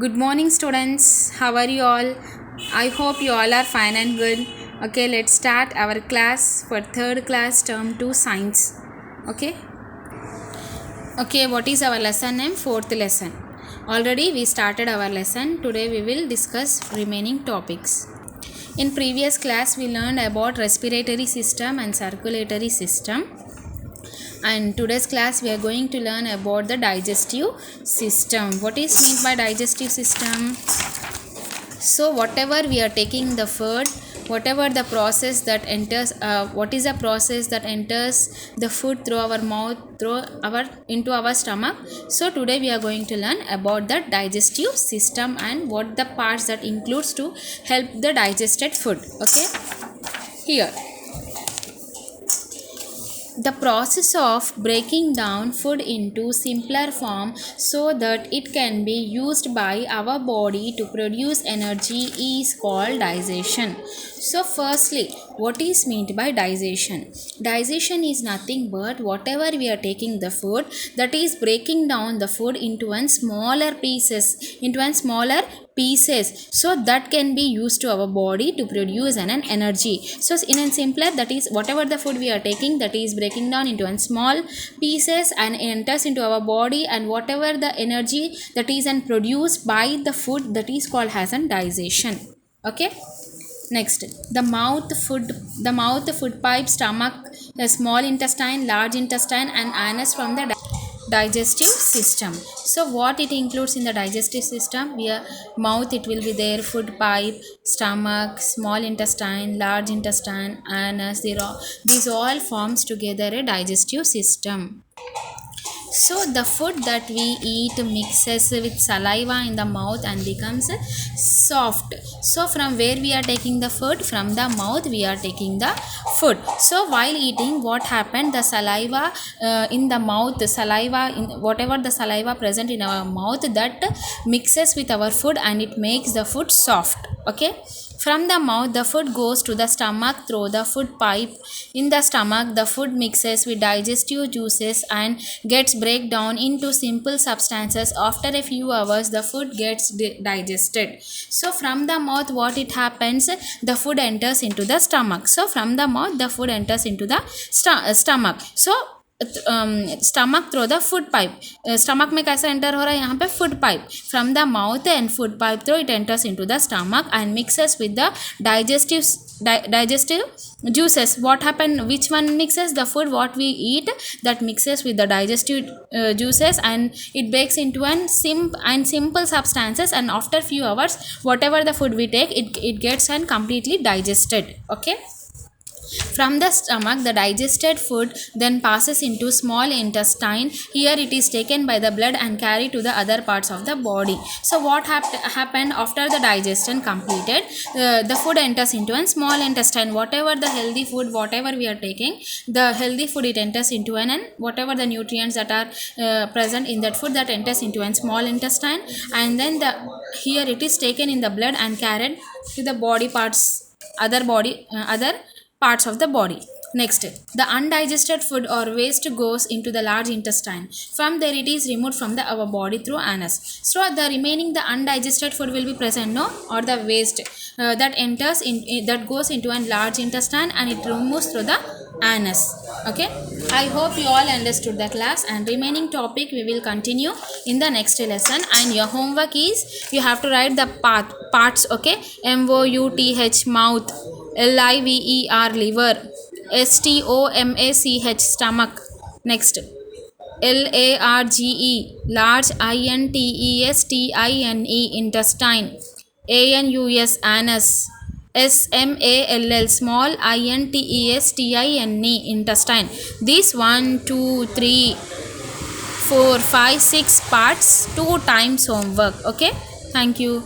Good morning, students. How are you all? I hope you all are fine and good. Okay, let's start our class for third class term 2 science. Okay. Okay, what is our lesson name? Fourth lesson. Already we started our lesson. Today we will discuss remaining topics. In previous class we learned about respiratory system and circulatory system. And today's class we are going to learn about the digestive system. What is meant by digestive system? So whatever we are taking the food, whatever the process that enters, what is the process that enters the food through our mouth, into our stomach. So today we are going to learn about the digestive system and what the parts that includes to help the digested food. Okay, here the process of breaking down food into simpler form so that it can be used by our body to produce energy is called digestion. So firstly, what is meant by digestion? Digestion is nothing but whatever we are taking the food, that is breaking down the food into smaller pieces, so that can be used to our body to produce an energy. So in a simpler, that is whatever the food we are taking, that is breaking down into small pieces and enters into our body, and whatever the energy that is produced by the food, that is called as an digestion. Okay. Next, the mouth, food pipe, stomach, the small intestine, large intestine, and anus from the digestive system. So what it includes in the digestive system? Mouth, it will be there, food pipe, stomach, small intestine, large intestine, anus. These all forms together a digestive system. So the food that we eat mixes with saliva in the mouth and becomes soft. So from where we are taking the food? From the mouth we are taking the food. So while eating, what happened? The saliva in the mouth, whatever the saliva present in our mouth, that mixes with our food and it makes the food soft. Okay. From the mouth, the food goes to the stomach through the food pipe. In the stomach, the food mixes with digestive juices and gets break down into simple substances. After a few hours, the food gets digested. So from the mouth, what it happens? The food enters into the stomach. So from the mouth, the food enters into the stomach. So stomach through the food pipe. Stomach में कैसा enter हो रहा है? यहाँ पे food pipe. From the mouth and food pipe through it enters into the stomach and mixes with the digestive juices. What happened? Which one mixes? The food what we eat, that mixes with the digestive juices and it breaks into simple substances, and after few hours, whatever the food we take, it gets completely digested. Okay. From the stomach, the digested food then passes into small intestine. Here it is taken by the blood and carried to the other parts of the body. So what happened after the digestion completed? The food enters into a small intestine. Whatever the healthy food, whatever we are taking, the healthy food, it enters into and whatever the nutrients that are present in that food, that enters into a small intestine, and then here it is taken in the blood and carried to the body parts, other parts of the body. Next, the undigested food or waste goes into the large intestine. From there it is removed from our body through anus. So the remaining, the undigested food will be present, no, or the waste that enters that goes into a large intestine and it removes through the anus. Okay, I hope you all understood the class, and remaining topic we will continue in the next lesson. And your homework is, you have to write the parts. Okay, MOUTH, mouth, LIVER, liver, STOMACH, stomach. Next, LARGE, large, INTESTINE, intestine, ANUS, anus, SMALL, small, INTESTINE, intestine. This 1, 2, 3, 4, 5, 6 parts, 2 times homework. Okay, thank you.